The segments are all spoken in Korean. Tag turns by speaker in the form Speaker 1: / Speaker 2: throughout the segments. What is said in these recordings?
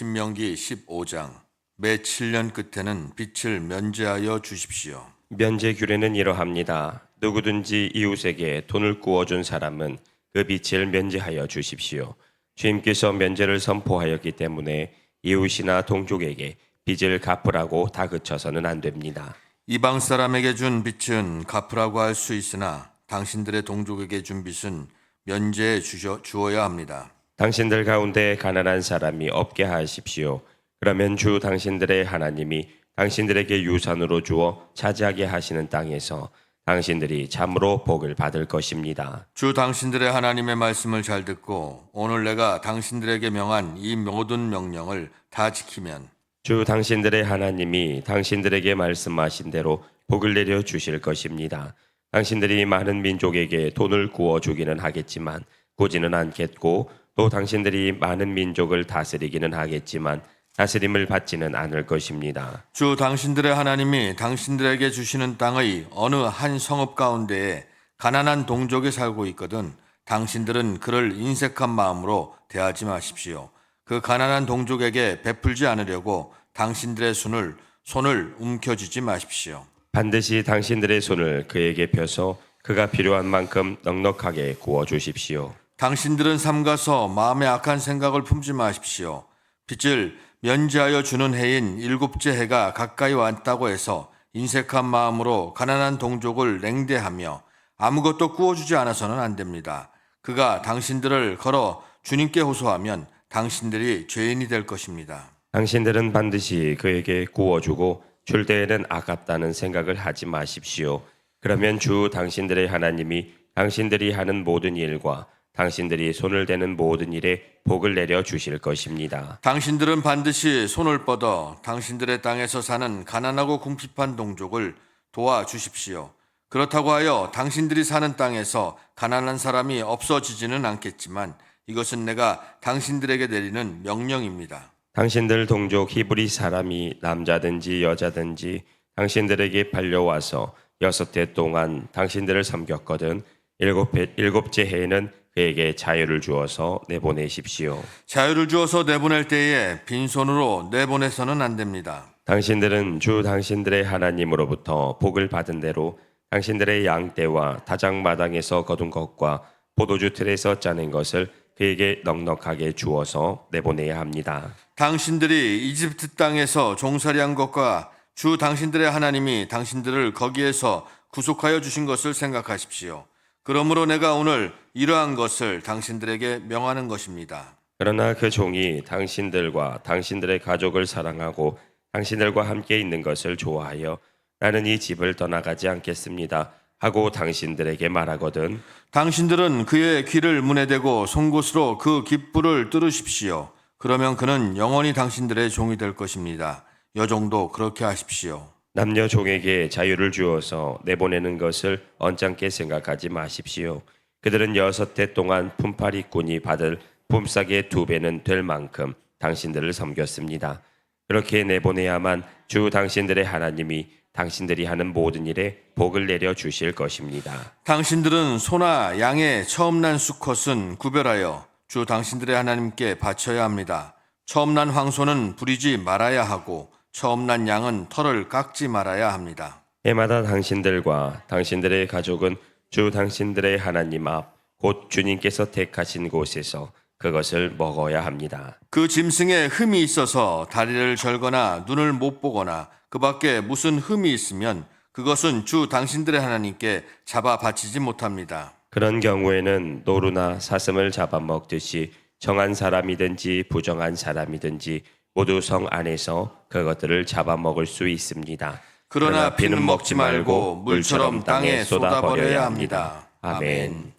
Speaker 1: 신명기 15장 매 7년 끝에는 빛을 면제하여 주십시오.
Speaker 2: 면제 규례는 이러합니다. 누구든지 이웃에게 돈을 구워준 사람은 그 빚을 면제하여 주십시오. 주님께서 면제를 선포하였기 때문에 이웃이나 동족에게 빚을 갚으라고 다그쳐서는 안 됩니다.
Speaker 1: 이방 사람에게 준 빚은 갚으라고 할 수 있으나 당신들의 동족에게 준 빚은 면제해 주어야 합니다.
Speaker 2: 당신들 가운데 가난한 사람이 없게 하십시오. 그러면 주 당신들의 하나님이 당신들에게 유산으로 주어 차지하게 하시는 땅에서 당신들이 참으로 복을 받을 것입니다.
Speaker 1: 주 당신들의 하나님의 말씀을 잘 듣고 오늘 내가 당신들에게 명한 이 모든 명령을 다 지키면
Speaker 2: 주 당신들의 하나님이 당신들에게 말씀하신 대로 복을 내려 주실 것입니다. 당신들이 많은 민족에게 돈을 구워 주기는 하겠지만 꾸지는 않겠고 또 당신들이 많은 민족을 다스리기는 하겠지만 다스림을 받지는 않을 것입니다.
Speaker 1: 주 당신들의 하나님이 당신들에게 주시는 땅의 어느 한 성읍 가운데에 가난한 동족이 살고 있거든 당신들은 그를 인색한 마음으로 대하지 마십시오. 그 가난한 동족에게 베풀지 않으려고 당신들의 손을 움켜쥐지 마십시오.
Speaker 2: 반드시 당신들의 손을 그에게 펴서 그가 필요한 만큼 넉넉하게 구워 주십시오.
Speaker 1: 당신들은 삼가서 마음에 악한 생각을 품지 마십시오. 빚을 면제하여 주는 해인 일곱째 해가 가까이 왔다고 해서 인색한 마음으로 가난한 동족을 냉대하며 아무것도 구워주지 않아서는 안 됩니다. 그가 당신들을 걸어 주님께 호소하면 당신들이 죄인이 될 것입니다.
Speaker 2: 당신들은 반드시 그에게 구워주고 줄 때에는 아깝다는 생각을 하지 마십시오. 그러면 주 당신들의 하나님이 당신들이 하는 모든 일과 당신들이 손을 대는 모든 일에 복을 내려 주실 것입니다.
Speaker 1: 당신들은 반드시 손을 뻗어 당신들의 땅에서 사는 가난하고 궁핍한 동족을 도와주십시오. 그렇다고 하여 당신들이 사는 땅에서 가난한 사람이 없어지지는 않겠지만 이것은 내가 당신들에게 내리는 명령입니다.
Speaker 2: 당신들 동족 히브리 사람이 남자든지 여자든지 당신들에게 팔려와서 6해 동안 당신들을 섬겼거든 7째 해에는 그에게 자유를 주어서 내보내십시오.
Speaker 1: 자유를 주어서 내보낼 때에 빈손으로 내보내서는 안 됩니다.
Speaker 2: 당신들은 주 당신들의 하나님으로부터 복을 받은 대로 당신들의 양떼와 다장마당에서 거둔 것과 포도주 틀에서 짜낸 것을 그에게 넉넉하게 주어서 내보내야 합니다.
Speaker 1: 당신들이 이집트 땅에서 종살이한 것과 주 당신들의 하나님이 당신들을 거기에서 구속하여 주신 것을 생각하십시오. 그러므로 내가 오늘 이러한 것을 당신들에게 명하는 것입니다.
Speaker 2: 그러나 그 종이 당신들과 당신들의 가족을 사랑하고 당신들과 함께 있는 것을 좋아하여 나는 이 집을 떠나가지 않겠습니다 하고 당신들에게 말하거든
Speaker 1: 당신들은 그의 귀를 문에 대고 송곳으로 그 깃불을 뚫으십시오. 그러면 그는 영원히 당신들의 종이 될 것입니다. 여종도 그렇게 하십시오.
Speaker 2: 남녀 종에게 자유를 주어서 내보내는 것을 언짢게 생각하지 마십시오. 그들은 6해 동안 품팔이꾼이 받을 품삯의 2배는 될 만큼 당신들을 섬겼습니다. 그렇게 내보내야만 주 당신들의 하나님이 당신들이 하는 모든 일에 복을 내려 주실 것입니다.
Speaker 1: 당신들은 소나 양의 처음 난 수컷은 구별하여 주 당신들의 하나님께 바쳐야 합니다. 처음 난 황소는 부리지 말아야 하고 처음 난 양은 털을 깎지 말아야 합니다.
Speaker 2: 해마다 당신들과 당신들의 가족은 주 당신들의 하나님 앞 곧 주님께서 택하신 곳에서 그것을 먹어야 합니다.
Speaker 1: 그 짐승에 흠이 있어서 다리를 절거나 눈을 못 보거나 그 밖에 무슨 흠이 있으면 그것은 주 당신들의 하나님께 잡아 바치지 못합니다.
Speaker 2: 그런 경우에는 노루나 사슴을 잡아먹듯이 정한 사람이든지 부정한 사람이든지 모두 성 안에서 그것들을 잡아먹을 수 있습니다.
Speaker 1: 그러나 피는 먹지 말고 물처럼 땅에 쏟아버려야 합니다. 아멘.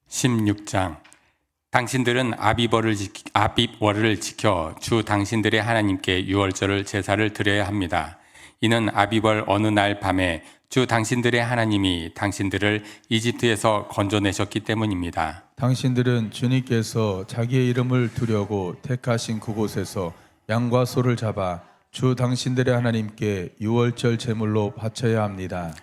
Speaker 3: 16장 당신들은 아빕월을 지켜 주 당신들의 하나님께 유월절을 제사를 드려야 합니다. 이는 아빕월 어느 날 밤에 주 당신들의 하나님이 당신들을 이집트에서 건져내셨기 때문입니다.
Speaker 4: 당신들은 주님께서 자기의 이름을 두려고 택하신 그곳에서 양과 소를 잡아 주 당신들의 하나님께 유월절 제물로 바쳐야 합니다.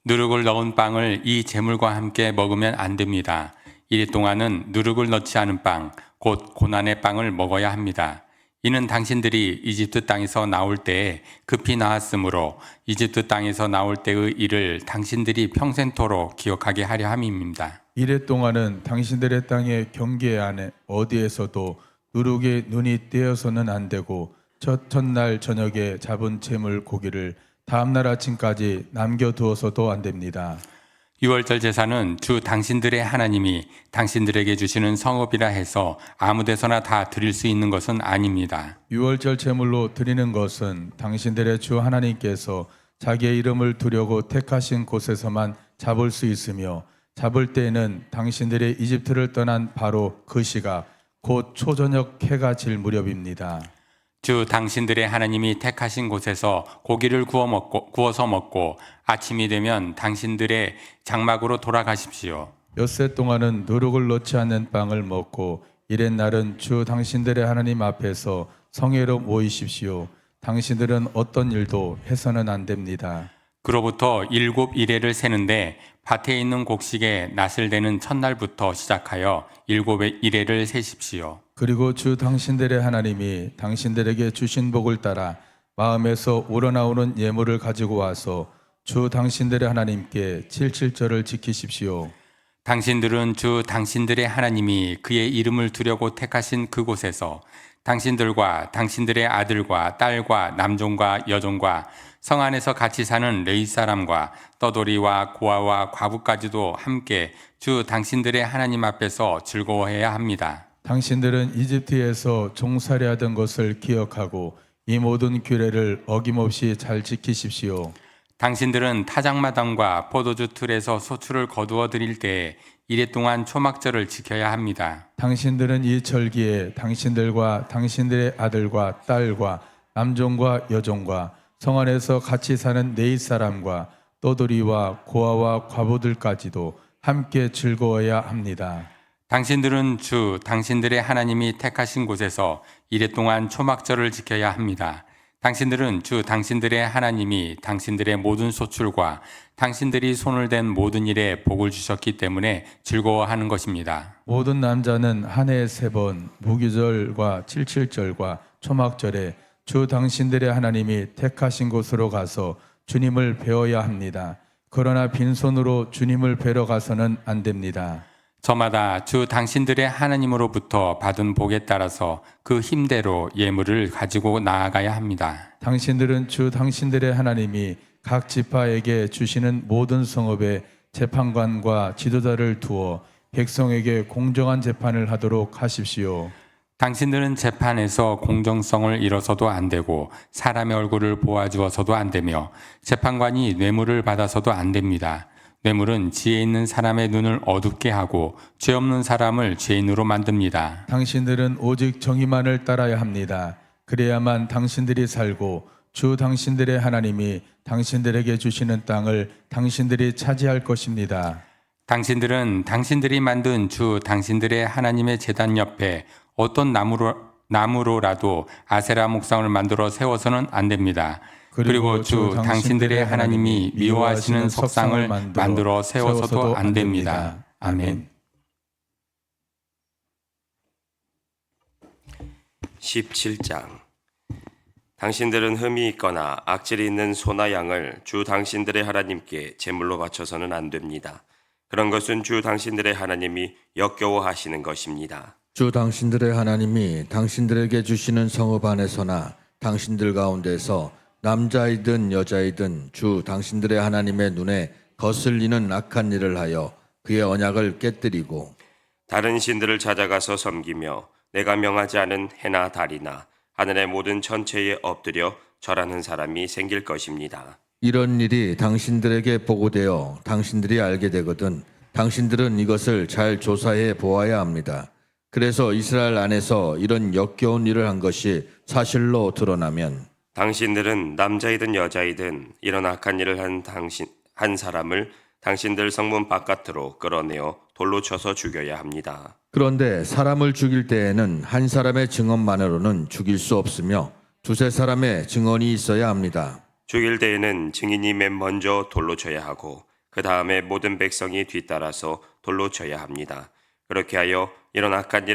Speaker 3: 누룩을 넣은 빵을 이 제물과 함께 먹으면 안 됩니다. 이래 동안은 누룩을 넣지 않은 빵, 곧 고난의 빵을 먹어야 합니다. 이는 당신들이 이집트 땅에서 나올 때에 급히 나왔으므로 이집트 땅에서 나올 때의 일을 당신들이 평생토록 기억하게 하려 함입니다.
Speaker 4: 이래 동안은 당신들의 땅의 경계 안에 어디에서도 누룩의 눈이 떼어서는 안 되고 첫날 저녁에 잡은 재물 고기를 다음날 아침까지 남겨두어서도 안 됩니다.
Speaker 3: 유월절 제사는 주 당신들의 하나님이 당신들에게 주시는 성읍이라 해서 아무 데서나 다 드릴 수 있는 것은 아닙니다.
Speaker 4: 유월절 제물로 드리는 것은 당신들의 주 하나님께서 자기의 이름을 두려고 택하신 곳에서만 잡을 수 있으며 잡을 때에는 당신들의 이집트를 떠난 바로 그 시각 곧 초저녁 해가 질 무렵입니다.
Speaker 3: 주 당신들의 하나님이 택하신 곳에서 고기를 구워서 먹고 아침이 되면 당신들의 장막으로 돌아가십시오.
Speaker 4: 엿새 동안은 누룩을 넣지 않는 빵을 먹고 이렛날은 주 당신들의 하나님 앞에서 성회로 모이십시오. 당신들은 어떤 일도 해서는 안 됩니다.
Speaker 3: 그로부터 7일을 세는데 밭에 있는 곡식에 낫을 대는 첫날부터 시작하여 7일을 세십시오.
Speaker 4: 그리고 주 당신들의 하나님이 당신들에게 주신 복을 따라 마음에서 우러나오는 예물을 가지고 와서 주 당신들의 하나님께 77절을 지키십시오.
Speaker 3: 당신들은 주 당신들의 하나님이 그의 이름을 두려고 택하신 그곳에서 당신들과 당신들의 아들과 딸과 남종과 여종과 성 안에서 같이 사는 레위 사람과 떠돌이와 고아와 과부까지도 함께 주 당신들의 하나님 앞에서 즐거워해야 합니다.
Speaker 4: 당신들은 이집트에서 종살이하던 것을 기억하고 이 모든 규례를 어김없이 잘 지키십시오.
Speaker 3: 당신들은 타작마당과 포도주 틀에서 소출을 거두어 드릴 때에 이래 동안 초막절을 지켜야 합니다.
Speaker 4: 당신들은 이 절기에 당신들과 당신들의 아들과 딸과 남종과 여종과 성 안에서 같이 사는 네잇 사람과 떠돌이와 고아와 과부들까지도 함께 즐거워야 합니다.
Speaker 3: 당신들은 주 당신들의 하나님이 택하신 곳에서 이래 동안 초막절을 지켜야 합니다. 당신들은 주 당신들의 하나님이 당신들의 모든 소출과 당신들이 손을 댄 모든 일에 복을 주셨기 때문에 즐거워하는 것입니다.
Speaker 4: 모든 남자는 한 해에 3번 무기절과 77절과 초막절에 주 당신들의 하나님이 택하신 곳으로 가서 주님을 배워야 합니다. 그러나 빈손으로 주님을 뵈러 가서는 안 됩니다.
Speaker 3: 저마다 주 당신들의 하나님으로부터 받은 복에 따라서 그 힘대로 예물을 가지고 나아가야 합니다.
Speaker 4: 당신들은 주 당신들의 하나님이 각 지파에게 주시는 모든 성읍에 재판관과 지도자를 두어 백성에게 공정한 재판을 하도록 하십시오.
Speaker 3: 당신들은 재판에서 공정성을 잃어서도 안 되고 사람의 얼굴을 보아주어서도 안 되며 재판관이 뇌물을 받아서도 안 됩니다. 뇌물은 지혜 있는 사람의 눈을 어둡게 하고 죄 없는 사람을 죄인으로 만듭니다.
Speaker 4: 당신들은 오직 정의만을 따라야 합니다. 그래야만 당신들이 살고 주 당신들의 하나님이 당신들에게 주시는 땅을 당신들이 차지할 것입니다.
Speaker 3: 당신들은 당신들이 만든 주 당신들의 하나님의 제단 옆에 어떤 나무로라도 아세라 목상을 만들어 세워서는 안 됩니다. 그리고 주 당신들의 하나님이 미워하시는 석상을 만들어 세워서도 안 됩니다. 아멘.
Speaker 2: 17장 당신들은 흠이 있거나 악질이 있는 소나 양을 주 당신들의 하나님께 제물로 바쳐서는 안 됩니다. 그런 것은 주 당신들의 하나님이 역겨워하시는 것입니다.
Speaker 5: 주 당신들의 하나님이 당신들에게 주시는 성읍 안에서나 당신들 가운데서 남자이든 여자이든 주 당신들의 하나님의 눈에 거슬리는 악한 일을 하여 그의 언약을 깨뜨리고
Speaker 2: 다른 신들을 찾아가서 섬기며 내가 명하지 않은 해나 달이나 하늘의 모든 천체에 엎드려 절하는 사람이 생길 것입니다.
Speaker 5: 이런 일이 당신들에게 보고되어 당신들이 알게 되거든 당신들은 이것을 잘 조사해 보아야 합니다. 그래서 이스라엘 안에서 이런 역겨운 일을 한 것이 사실로 드러나면
Speaker 2: 당신들은 남자이든 여자이든 이런 악한 일을 한 사람을 당신들 성문 바깥으로 끌어내어 돌로 쳐서 죽여야 합니다.
Speaker 5: 그런데 사람을 죽일 때에는 한 사람의 증언만으로는 죽일 수 없으며 두세 사람의 증언이 있어야 합니다.
Speaker 2: 죽일 때에는 증인이 맨 먼저 돌로 쳐야 하고 그 다음에 모든 백성이 뒤따라서 돌로 쳐야 합니다. 그렇게 하여 이런 악한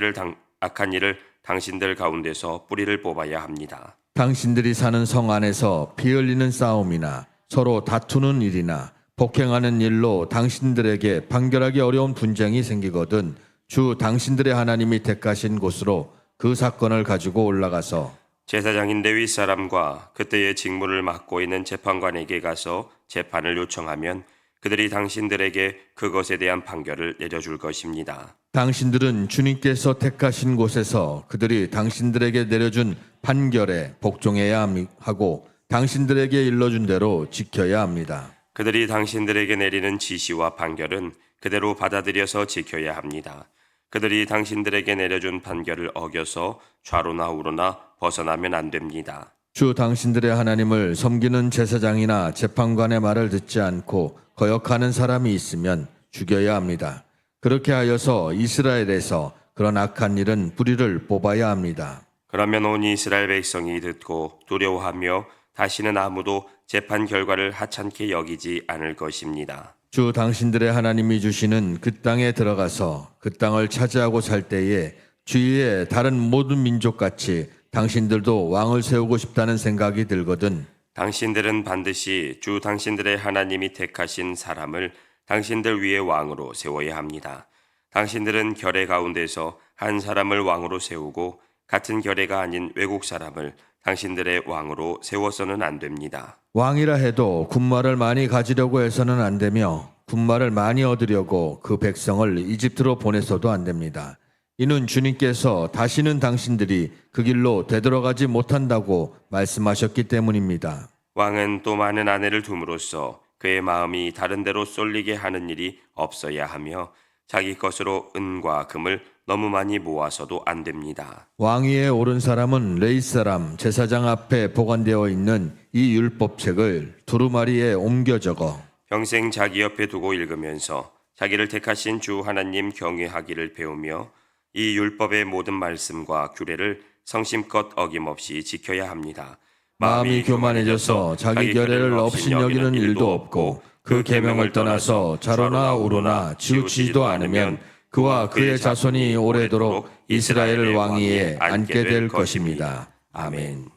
Speaker 2: 일을 당신들 가운데서 뿌리를 뽑아야 합니다.
Speaker 5: 당신들이 사는 성 안에서 피 흘리는 싸움이나 서로 다투는 일이나 폭행하는 일로 당신들에게 판결하기 어려운 분쟁이 생기거든 주 당신들의 하나님이 택하신 곳으로 그 사건을 가지고 올라가서
Speaker 2: 제사장인 레위 사람과 그때의 직무를 맡고 있는 재판관에게 가서 재판을 요청하면 그들이 당신들에게 그것에 대한 판결을 내려줄 것입니다.
Speaker 5: 당신들은 주님께서 택하신 곳에서 그들이 당신들에게 내려준 판결에 복종해야 하고 당신들에게 일러준 대로 지켜야 합니다.
Speaker 2: 그들이 당신들에게 내리는 지시와 판결은 그대로 받아들여서 지켜야 합니다. 그들이 당신들에게 내려준 판결을 어겨서 좌로나 우로나 벗어나면 안 됩니다.
Speaker 5: 주 당신들의 하나님을 섬기는 제사장이나 재판관의 말을 듣지 않고 거역하는 사람이 있으면 죽여야 합니다. 그렇게 하여서 이스라엘에서 그런 악한 일은 뿌리를 뽑아야 합니다.
Speaker 2: 그러면 온 이스라엘 백성이 듣고 두려워하며 다시는 아무도 재판 결과를 하찮게 여기지 않을 것입니다.
Speaker 5: 주 당신들의 하나님이 주시는 그 땅에 들어가서 그 땅을 차지하고 살 때에 주위의 다른 모든 민족같이 당신들도 왕을 세우고 싶다는 생각이 들거든
Speaker 2: 당신들은 반드시 주 당신들의 하나님이 택하신 사람을 당신들 위에 왕으로 세워야 합니다. 당신들은 결의 가운데서 한 사람을 왕으로 세우고 같은 결의가 아닌 외국 사람을 당신들의 왕으로 세워서는 안 됩니다.
Speaker 5: 왕이라 해도 군말을 많이 가지려고 해서는 안 되며 군말을 많이 얻으려고 그 백성을 이집트로 보내서도 안 됩니다. 이는 주님께서 다시는 당신들이 그 길로 되돌아가지 못한다고 말씀하셨기 때문입니다.
Speaker 2: 왕은 또 많은 아내를 둠으로써 그의 마음이 다른 데로 쏠리게 하는 일이 없어야 하며 자기 것으로 은과 금을 너무 많이 모아서도 안 됩니다.
Speaker 5: 왕위에 오른 사람은 레위 사람 제사장 앞에 보관되어 있는 이 율법책을 두루마리에 옮겨 적어
Speaker 2: 평생 자기 옆에 두고 읽으면서 자기를 택하신 주 하나님 경외하기를 배우며 이 율법의 모든 말씀과 규례를 성심껏 어김없이 지켜야 합니다.
Speaker 5: 마음이 교만해져서 자기 결례를 업신여기는 일도 없고 그 계명을 떠나서 좌로나 우로나 치우치지도 않으면 그와 그의 자손이 오래도록 이스라엘 왕위에 앉게 될 것입니다. 아멘.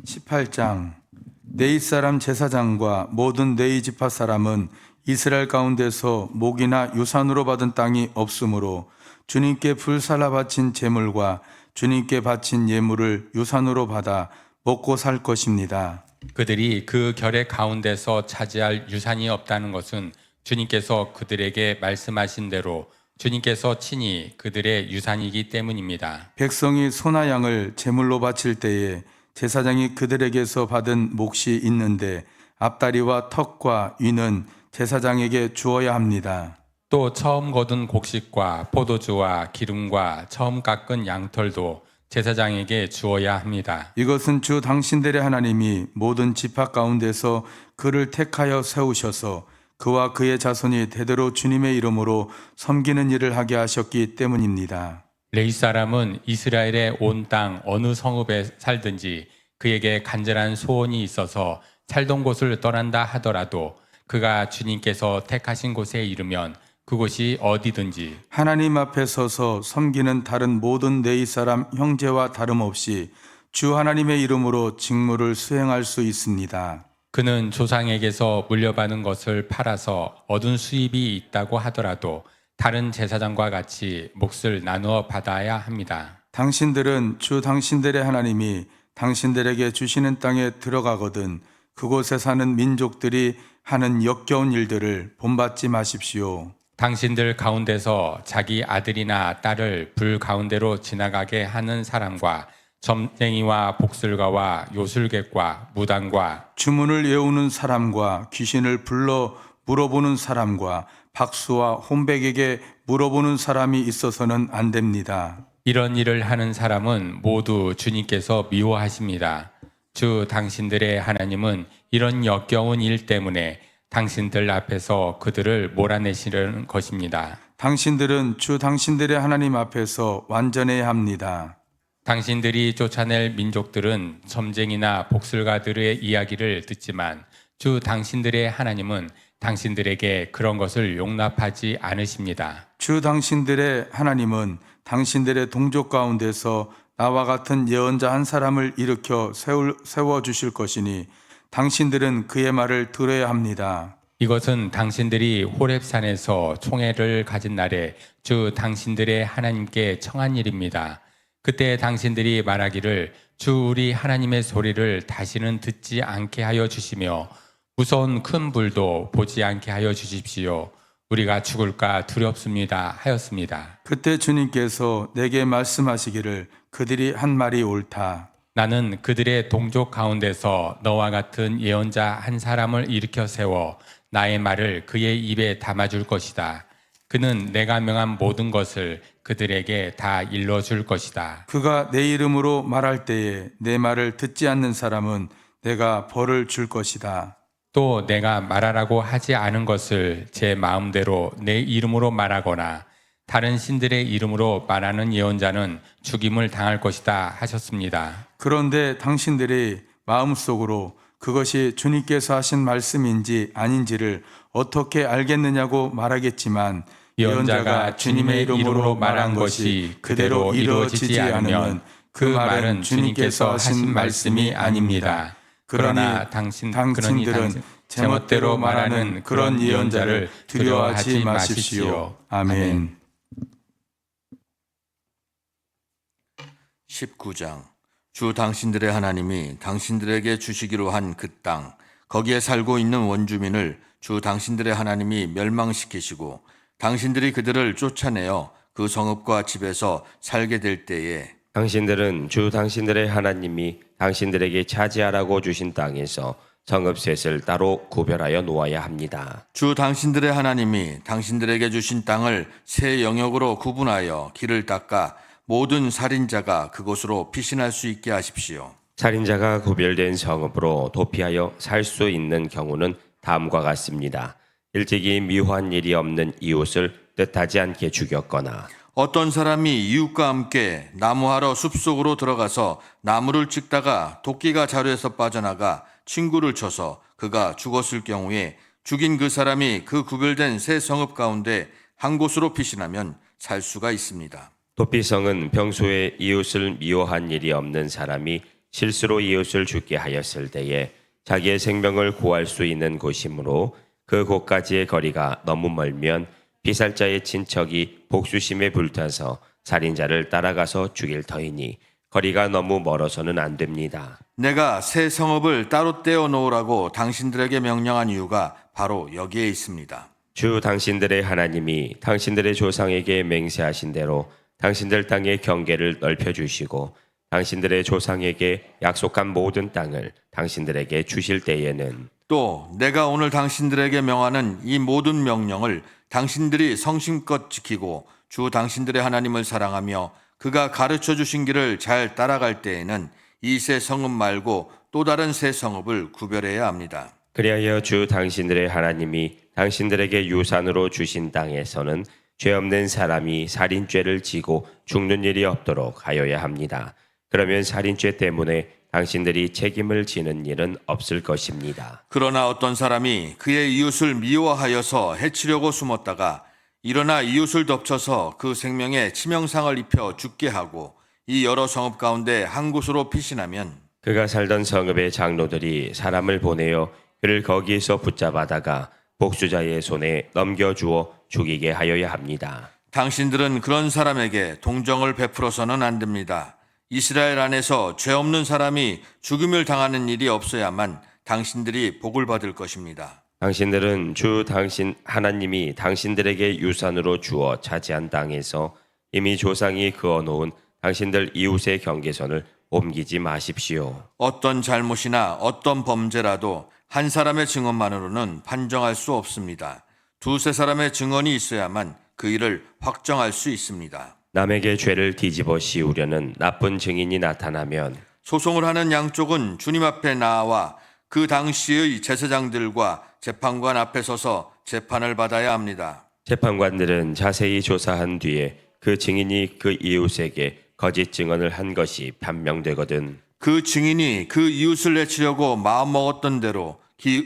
Speaker 4: 18장 네이 사람 제사장과 모든 네이 지파 사람은 이스라엘 가운데서 목이나 유산으로 받은 땅이 없으므로 주님께 불살라 바친 제물과 주님께 바친 예물을 유산으로 받아 먹고 살 것입니다.
Speaker 3: 그들이 그 결의 가운데서 차지할 유산이 없다는 것은 주님께서 그들에게 말씀하신 대로 주님께서 친히 그들의 유산이기 때문입니다.
Speaker 4: 백성이 소나 양을 제물로 바칠 때에 제사장이 그들에게서 받은 몫이 있는데 앞다리와 턱과 위는 제사장에게 주어야 합니다.
Speaker 3: 또 처음 거둔 곡식과 포도주와 기름과 처음 깎은 양털도 제사장에게 주어야 합니다.
Speaker 4: 이것은 주 당신들의 하나님이 모든 지파 가운데서 그를 택하여 세우셔서 그와 그의 자손이 대대로 주님의 이름으로 섬기는 일을 하게 하셨기 때문입니다.
Speaker 3: 레위 사람은 이스라엘의 온 땅 어느 성읍에 살든지 그에게 간절한 소원이 있어서 살던 곳을 떠난다 하더라도 그가 주님께서 택하신 곳에 이르면 그곳이 어디든지
Speaker 4: 하나님 앞에 서서 섬기는 다른 모든 네이 사람 형제와 다름없이 주 하나님의 이름으로 직무를 수행할 수 있습니다.
Speaker 3: 그는 조상에게서 물려받은 것을 팔아서 얻은 수입이 있다고 하더라도 다른 제사장과 같이 몫을 나누어 받아야 합니다.
Speaker 4: 당신들은 주 당신들의 하나님이 당신들에게 주시는 땅에 들어가거든 그곳에 사는 민족들이 하는 역겨운 일들을 본받지 마십시오.
Speaker 3: 당신들 가운데서 자기 아들이나 딸을 불 가운데로 지나가게 하는 사람과 점쟁이와 복술가와 요술객과 무당과
Speaker 4: 주문을 외우는 사람과 귀신을 불러 물어보는 사람과 박수와 혼백에게 물어보는 사람이 있어서는 안 됩니다.
Speaker 3: 이런 일을 하는 사람은 모두 주님께서 미워하십니다. 주 당신들의 하나님은 이런 역겨운 일 때문에 당신들 앞에서 그들을 몰아내시려는 것입니다.
Speaker 4: 당신들은 주 당신들의 하나님 앞에서 완전해야 합니다.
Speaker 3: 당신들이 쫓아낼 민족들은 점쟁이나 복술가들의 이야기를 듣지만 주 당신들의 하나님은 당신들에게 그런 것을 용납하지 않으십니다.
Speaker 4: 주 당신들의 하나님은 당신들의 동족 가운데서 나와 같은 예언자 한 사람을 일으켜 세워 주실 것이니 당신들은 그의 말을 들어야 합니다.
Speaker 3: 이것은 당신들이 호렙산에서 총회를 가진 날에 주 당신들의 하나님께 청한 일입니다. 그때 당신들이 말하기를 주 우리 하나님의 소리를 다시는 듣지 않게 하여 주시며 무서운 큰 불도 보지 않게 하여 주십시오. 우리가 죽을까 두렵습니다 하였습니다.
Speaker 4: 그때 주님께서 내게 말씀하시기를 그들이 한 말이 옳다.
Speaker 3: 나는 그들의 동족 가운데서 너와 같은 예언자 한 사람을 일으켜 세워 나의 말을 그의 입에 담아줄 것이다. 그는 내가 명한 모든 것을 그들에게 다 일러줄 것이다.
Speaker 4: 그가 내 이름으로 말할 때에 내 말을 듣지 않는 사람은 내가 벌을 줄 것이다.
Speaker 3: 또 내가 말하라고 하지 않은 것을 제 마음대로 내 이름으로 말하거나 다른 신들의 이름으로 말하는 예언자는 죽임을 당할 것이다 하셨습니다.
Speaker 4: 그런데 당신들이 마음속으로 그것이 주님께서 하신 말씀인지 아닌지를 어떻게 알겠느냐고 말하겠지만
Speaker 3: 예언자가 주님의 이름으로 말한 것이 그대로 이루어지지 않으면 그 말은 주님께서 하신 말씀이 아닙니다. 그러나 당신들은 제멋대로 말하는 그런 예언자를 두려워하지 마십시오.
Speaker 4: 아멘.
Speaker 1: 19장 주 당신들의 하나님이 당신들에게 주시기로 한 그 땅 거기에 살고 있는 원주민을 주 당신들의 하나님이 멸망시키시고 당신들이 그들을 쫓아내어 그 성읍과 집에서 살게 될 때에
Speaker 2: 당신들은 주 당신들의 하나님이 당신들에게 차지하라고 주신 땅에서 성읍 셋을 따로 구별하여 놓아야 합니다.
Speaker 1: 주 당신들의 하나님이 당신들에게 주신 땅을 세 영역으로 구분하여 길을 닦아 모든 살인자가 그곳으로 피신할 수 있게 하십시오.
Speaker 2: 살인자가 구별된 성읍으로 도피하여 살 수 있는 경우는 다음과 같습니다. 일찍이 미워한 일이 없는 이웃을 뜻하지 않게 죽였거나
Speaker 1: 어떤 사람이 이웃과 함께 나무하러 숲속으로 들어가서 나무를 찍다가 도끼가 자루에서 빠져나가 친구를 쳐서 그가 죽었을 경우에 죽인 그 사람이 그 구별된 세 성읍 가운데 한 곳으로 피신하면 살 수가 있습니다.
Speaker 2: 도피성은 평소에 이웃을 미워한 일이 없는 사람이 실수로 이웃을 죽게 하였을 때에 자기의 생명을 구할 수 있는 곳이므로 그 곳까지의 거리가 너무 멀면 피살자의 친척이 복수심에 불타서 살인자를 따라가서 죽일 터이니 거리가 너무 멀어서는 안 됩니다.
Speaker 1: 내가 새 성읍을 따로 떼어 놓으라고 당신들에게 명령한 이유가 바로 여기에 있습니다.
Speaker 2: 주 당신들의 하나님이 당신들의 조상에게 맹세하신 대로 당신들 땅의 경계를 넓혀주시고 당신들의 조상에게 약속한 모든 땅을 당신들에게 주실 때에는
Speaker 1: 또 내가 오늘 당신들에게 명하는 이 모든 명령을 당신들이 성심껏 지키고 주 당신들의 하나님을 사랑하며 그가 가르쳐 주신 길을 잘 따라갈 때에는 이 새 성읍 말고 또 다른 새 성읍을 구별해야 합니다.
Speaker 2: 그리하여 주 당신들의 하나님이 당신들에게 유산으로 주신 땅에서는 죄 없는 사람이 살인죄를 지고 죽는 일이 없도록 하여야 합니다. 그러면 살인죄 때문에 당신들이 책임을 지는 일은 없을 것입니다.
Speaker 1: 그러나 어떤 사람이 그의 이웃을 미워하여서 해치려고 숨었다가 일어나 이웃을 덮쳐서 그 생명에 치명상을 입혀 죽게 하고 이 여러 성읍 가운데 한 곳으로 피신하면
Speaker 2: 그가 살던 성읍의 장로들이 사람을 보내어 그를 거기에서 붙잡아다가 복수자의 손에 넘겨주어 죽이게 하여야 합니다.
Speaker 1: 당신들은 그런 사람에게 동정을 베풀어서는 안 됩니다. 이스라엘 안에서 죄 없는 사람이 죽임을 당하는 일이 없어야만 당신들이 복을 받을 것입니다.
Speaker 2: 당신들은 주 당신 하나님이 당신들에게 유산으로 주어 차지한 땅에서 이미 조상이 그어놓은 당신들 이웃의 경계선을 옮기지 마십시오.
Speaker 1: 어떤 잘못이나 어떤 범죄라도 한 사람의 증언만으로는 판정할 수 없습니다. 두세 사람의 증언이 있어야만 그 일을 확정할 수 있습니다.
Speaker 2: 남에게 죄를 뒤집어 씌우려는 나쁜 증인이 나타나면
Speaker 1: 소송을 하는 양쪽은 주님 앞에 나와 그 당시의 제사장들과 재판관 앞에 서서 재판을 받아야 합니다.
Speaker 2: 재판관들은 자세히 조사한 뒤에 그 증인이 그 이웃에게 거짓 증언을 한 것이 판명되거든
Speaker 1: 그 증인이 그 이웃을 해치려고 마음먹었던 대로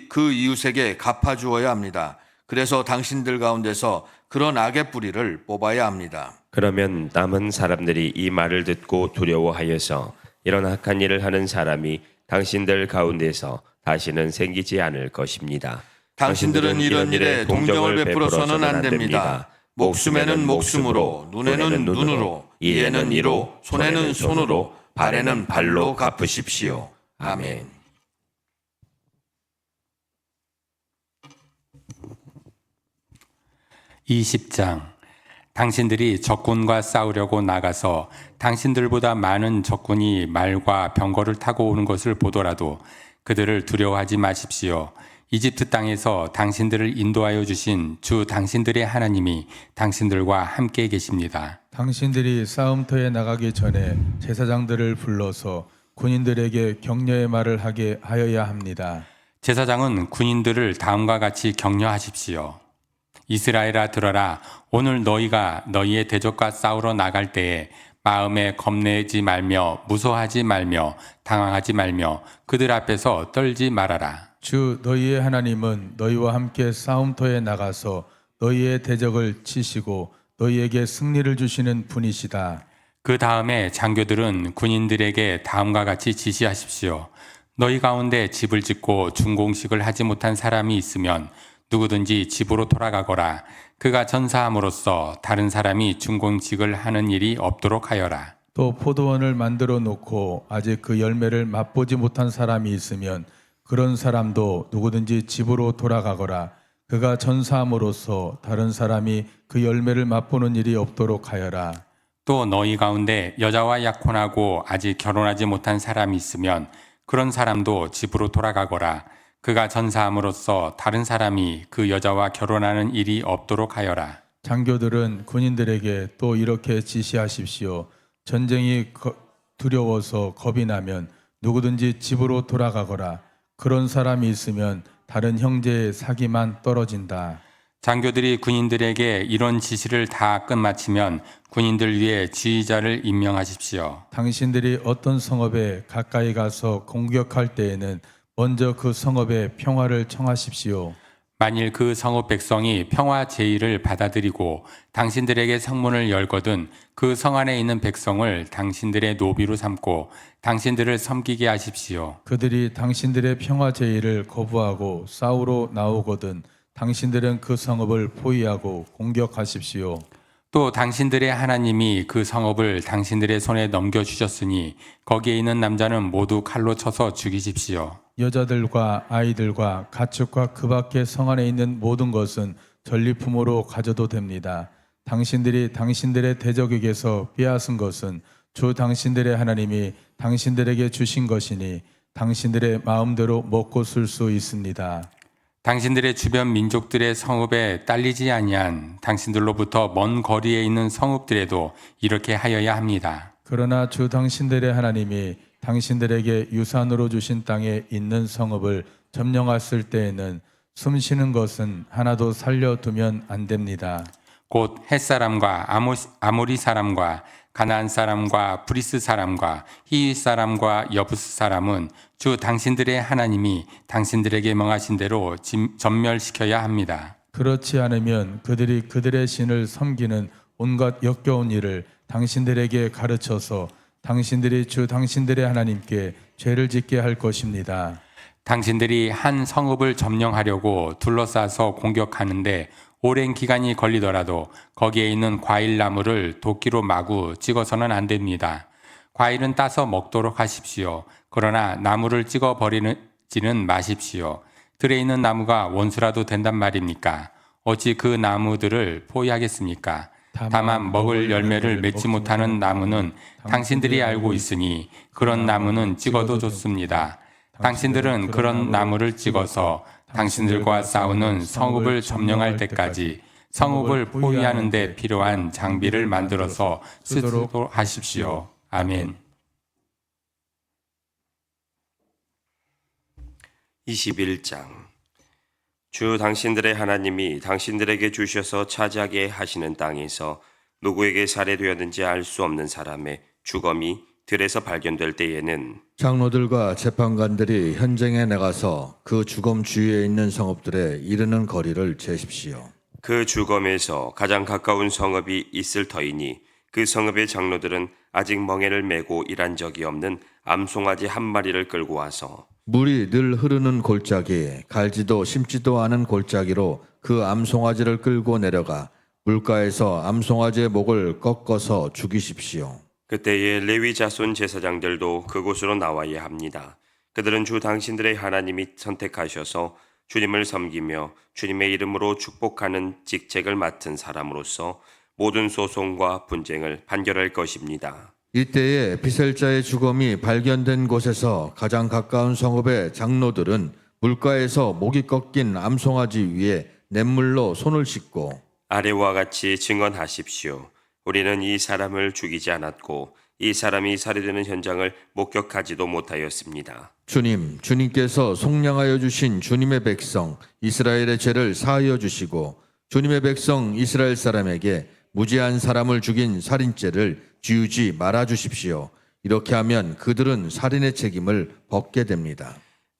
Speaker 1: 그 이웃에게 갚아주어야 합니다. 그래서 당신들 가운데서 그런 악의 뿌리를 뽑아야 합니다.
Speaker 2: 그러면 남은 사람들이 이 말을 듣고 두려워하여서 이런 악한 일을 하는 사람이 당신들 가운데서 다시는 생기지 않을 것입니다.
Speaker 1: 당신들은 이런 일에 동정을 베풀어서는 안 됩니다. 목숨에는 목숨으로, 눈에는 눈으로, 이에는 이로, 손에는 손으로, 발에는 발로 갚으십시오. 아멘.
Speaker 3: (20장) 당신들이 적군과 싸우려고 나가서 당신들보다 많은 적군이 말과 병거를 타고 오는 것을 보더라도 그들을 두려워하지 마십시오. 이집트 땅에서 당신들을 인도하여 주신 주 당신들의 하나님이 당신들과 함께 계십니다.
Speaker 4: 당신들이 싸움터에 나가기 전에 제사장들을 불러서 군인들에게 격려의 말을 하게 하여야 합니다.
Speaker 3: 제사장은 군인들을 다음과 같이 격려하십시오. 이스라엘아 들어라. 오늘 너희가 너희의 대적과 싸우러 나갈 때에 마음에 겁내지 말며 무서워하지 말며 당황하지 말며 그들 앞에서 떨지 말아라.
Speaker 4: 주 너희의 하나님은 너희와 함께 싸움터에 나가서 너희의 대적을 치시고 너희에게 승리를 주시는 분이시다.
Speaker 3: 그 다음에 장교들은 군인들에게 다음과 같이 지시하십시오. 너희 가운데 집을 짓고 준공식을 하지 못한 사람이 있으면 누구든지 집으로 돌아가거라. 그가 전사함으로써 다른 사람이 준공식을 하는 일이 없도록 하여라.
Speaker 4: 또 포도원을 만들어 놓고 아직 그 열매를 맛보지 못한 사람이 있으면 그런 사람도 누구든지 집으로 돌아가거라. 그가 전사함으로써 다른 사람이 그 열매를 맛보는 일이 없도록 하여라.
Speaker 3: 또 너희 가운데 여자와 약혼하고 아직 결혼하지 못한 사람이 있으면 그런 사람도 집으로 돌아가거라. 그가 전사함으로써 다른 사람이 그 여자와 결혼하는 일이 없도록 하여라.
Speaker 4: 장교들은 군인들에게 또 이렇게 지시하십시오. 전쟁이 두려워서 겁이 나면 누구든지 집으로 돌아가거라. 그런 사람이 있으면 다른 형제의 사기만 떨어진다.
Speaker 3: 장교들이 군인들에게 이런 지시를 다 끝마치면 군인들 위에 지휘자를 임명하십시오.
Speaker 4: 당신들이 어떤 성읍에 가까이 가서 공격할 때에는 먼저 그 성읍에 평화를 청하십시오.
Speaker 3: 만일 그 성읍 백성이 평화 제의를 받아들이고 당신들에게 성문을 열거든 그 성 안에 있는 백성을 당신들의 노비로 삼고 당신들을 섬기게 하십시오.
Speaker 4: 그들이 당신들의 평화 제의를 거부하고 싸우러 나오거든 당신들은 그 성읍을 포위하고 공격하십시오.
Speaker 3: 또 당신들의 하나님이 그 성읍을 당신들의 손에 넘겨주셨으니 거기에 있는 남자는 모두 칼로 쳐서 죽이십시오.
Speaker 4: 여자들과 아이들과 가축과 그 밖의 성 안에 있는 모든 것은 전리품으로 가져도 됩니다. 당신들이 당신들의 대적에게서 빼앗은 것은 주 당신들의 하나님이 당신들에게 주신 것이니 당신들의 마음대로 먹고 쓸 수 있습니다.
Speaker 3: 당신들의 주변 민족들의 성읍에 딸리지 아니한 당신들로부터 먼 거리에 있는 성읍들에도 이렇게 하여야 합니다.
Speaker 4: 그러나 주 당신들의 하나님이 당신들에게 유산으로 주신 땅에 있는 성읍을 점령했을 때에는 숨쉬는 것은 하나도 살려두면 안 됩니다.
Speaker 3: 곧 햇사람과 아모리 사람과 가나안 사람과 브리스 사람과 히윗 사람과 여부스 사람은 주 당신들의 하나님이 당신들에게 명하신 대로 전멸시켜야 합니다.
Speaker 4: 그렇지 않으면 그들이 그들의 신을 섬기는 온갖 역겨운 일을 당신들에게 가르쳐서 당신들이 주 당신들의 하나님께 죄를 짓게 할 것입니다.
Speaker 3: 당신들이 한 성읍을 점령하려고 둘러싸서 공격하는데 오랜 기간이 걸리더라도 거기에 있는 과일 나무를 도끼로 마구 찍어서는 안 됩니다. 과일은 따서 먹도록 하십시오. 그러나 나무를 찍어 버리지는 마십시오. 들에 있는 나무가 원수라도 된단 말입니까? 어찌 그 나무들을 포위하겠습니까? 다만 먹을 열매를 맺지 못하는 나무는 당신들이 알고 있으니 그런 나무는 찍어도 좋습니다. 당신들은 그런 나무를 찍어서 당신들과 싸우는 성읍을 점령할 때까지 성읍을 포위하는 데 필요한 장비를 만들어서 쓰도록 하십시오. 아멘.
Speaker 2: 21장 주 당신들의 하나님이 당신들에게 주셔서 차지하게 하시는 땅에서 누구에게 살해되었는지 알 수 없는 사람의 주검이 들에서 발견될 때에는
Speaker 5: 장로들과 재판관들이 현장에 나가서 그 주검 주위에 있는 성읍들에 이르는 거리를 재십시오.
Speaker 2: 그 주검에서 가장 가까운 성읍이 있을 터이니 그 성읍의 장로들은 아직 멍에를 메고 일한 적이 없는 암송아지 한 마리를 끌고 와서
Speaker 5: 물이 늘 흐르는 골짜기, 갈지도 심지도 않은 골짜기로 그 암송아지를 끌고 내려가 물가에서 암송아지의 목을 꺾어서 죽이십시오.
Speaker 2: 그때에 레위 자손 제사장들도 그곳으로 나와야 합니다. 그들은 주 당신들의 하나님이 선택하셔서 주님을 섬기며 주님의 이름으로 축복하는 직책을 맡은 사람으로서 모든 소송과 분쟁을 판결할 것입니다.
Speaker 5: 이때에 비셀자의 주검이 발견된 곳에서 가장 가까운 성읍의 장로들은 물가에서 목이 꺾인 암송아지 위에 냇물로 손을 씻고
Speaker 2: 아래와 같이 증언하십시오. 우리는 이 사람을 죽이지 않았고 이 사람이 살해되는 현장을 목격하지도 못하였습니다.
Speaker 5: 주님께서 속량하여 주신 주님의 백성 이스라엘의 죄를 사하여 주시고 주님의 백성 이스라엘 사람에게 무죄한 사람을 죽인 살인죄를 지우지 말아 주십시오. 이렇게 하면 그들은 살인의 책임을 벗게 됩니다.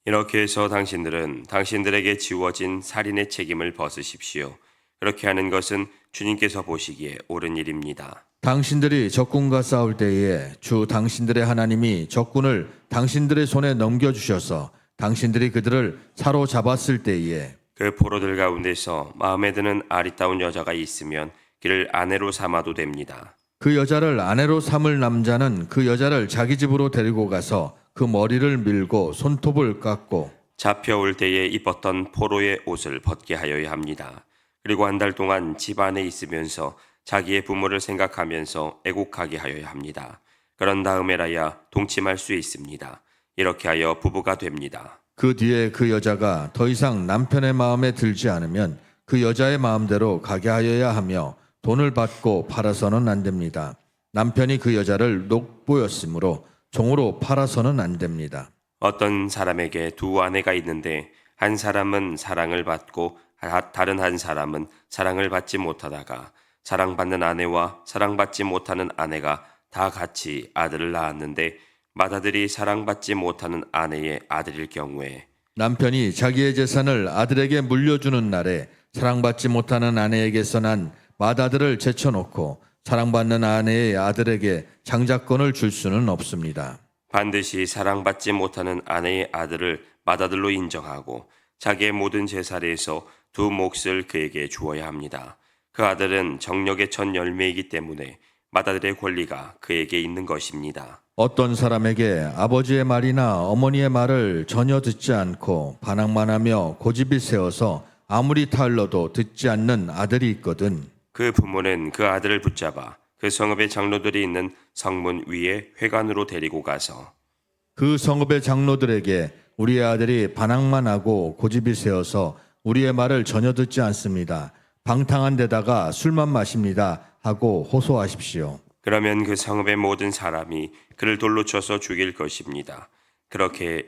Speaker 2: 이렇게 해서 당신들은 당신들에게 지워진 살인의 책임을 벗으십시오. 그렇게 하는 것은 주님께서 보시기에 옳은 일입니다.
Speaker 5: 당신들이 적군과 싸울 때에 주 당신들의 하나님이 적군을 당신들의 손에 넘겨주셔서 당신들이 그들을 사로잡았을 때에
Speaker 2: 그 포로들 가운데서 마음에 드는 아리따운 여자가 있으면 그를 아내로 삼아도 됩니다.
Speaker 5: 그 여자를 아내로 삼을 남자는 그 여자를 자기 집으로 데리고 가서 그 머리를 밀고 손톱을 깎고
Speaker 2: 잡혀올 때에 입었던 포로의 옷을 벗게 하여야 합니다. 그리고 한 달 동안 집 안에 있으면서 자기의 부모를 생각하면서 애곡하게 하여야 합니다. 그런 다음에라야 동침할 수 있습니다. 이렇게 하여 부부가 됩니다.
Speaker 5: 그 뒤에 그 여자가 더 이상 남편의 마음에 들지 않으면 그 여자의 마음대로 가게 하여야 하며 돈을 받고 팔아서는 안 됩니다. 남편이 그 여자를 녹보였으므로 종으로 팔아서는 안 됩니다.
Speaker 2: 어떤 사람에게 두 아내가 있는데 한 사람은 사랑을 받고 다른 한 사람은 사랑을 받지 못하다가 사랑받는 아내와 사랑받지 못하는 아내가 다 같이 아들을 낳았는데 맏아들이 사랑받지 못하는 아내의 아들일 경우에
Speaker 5: 남편이 자기의 재산을 아들에게 물려주는 날에 사랑받지 못하는 아내에게서 난 맏아들을 제쳐놓고 사랑받는 아내의 아들에게 장자권을 줄 수는 없습니다.
Speaker 2: 반드시 사랑받지 못하는 아내의 아들을 맏아들로 인정하고 자기의 모든 재산에서 두 몫을 그에게 주어야 합니다. 그 아들은 정력의 첫 열매이기 때문에 맏아들의 권리가 그에게 있는 것입니다.
Speaker 5: 어떤 사람에게 아버지의 말이나 어머니의 말을 전혀 듣지 않고 반항만 하며 고집이 세어서 아무리 타일러도 듣지 않는 아들이 있거든.
Speaker 2: 그 부모는 그 아들을 붙잡아 그 성읍의 장로들이 있는 성문 위에 회관으로 데리고 가서
Speaker 5: 그 성읍의 장로들에게 우리의 아들이 반항만 하고 고집이 세어서 우리의 말을 전혀 듣지 않습니다. 방탕한 데다가 술만 마십니다 하고 호소하십시오.
Speaker 2: 그러면 그 성읍의 모든 사람이 그를 돌로 쳐서 죽일 것입니다.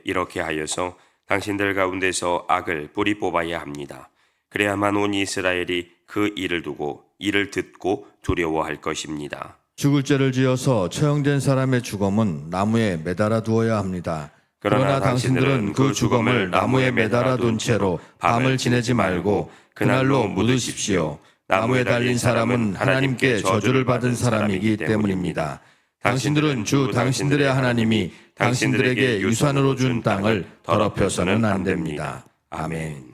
Speaker 2: 이렇게 하여서 당신들 가운데서 악을 뿌리 뽑아야 합니다. 그래야만 온 이스라엘이 그 일을 두고 이를 듣고 두려워할 것입니다.
Speaker 5: 죽을 죄를 지어서 처형된 사람의 주검은 나무에 매달아 두어야 합니다. 그러나 당신들은 그 주검을 나무에 매달아 둔 채로 밤을 지내지 말고 그날로 묻으십시오. 나무에 달린 사람은 하나님께 저주를 받은 사람이기 때문입니다. 당신들은 주 당신들의 하나님이 당신들에게 유산으로 준 땅을 더럽혀서는 안 됩니다. 아멘.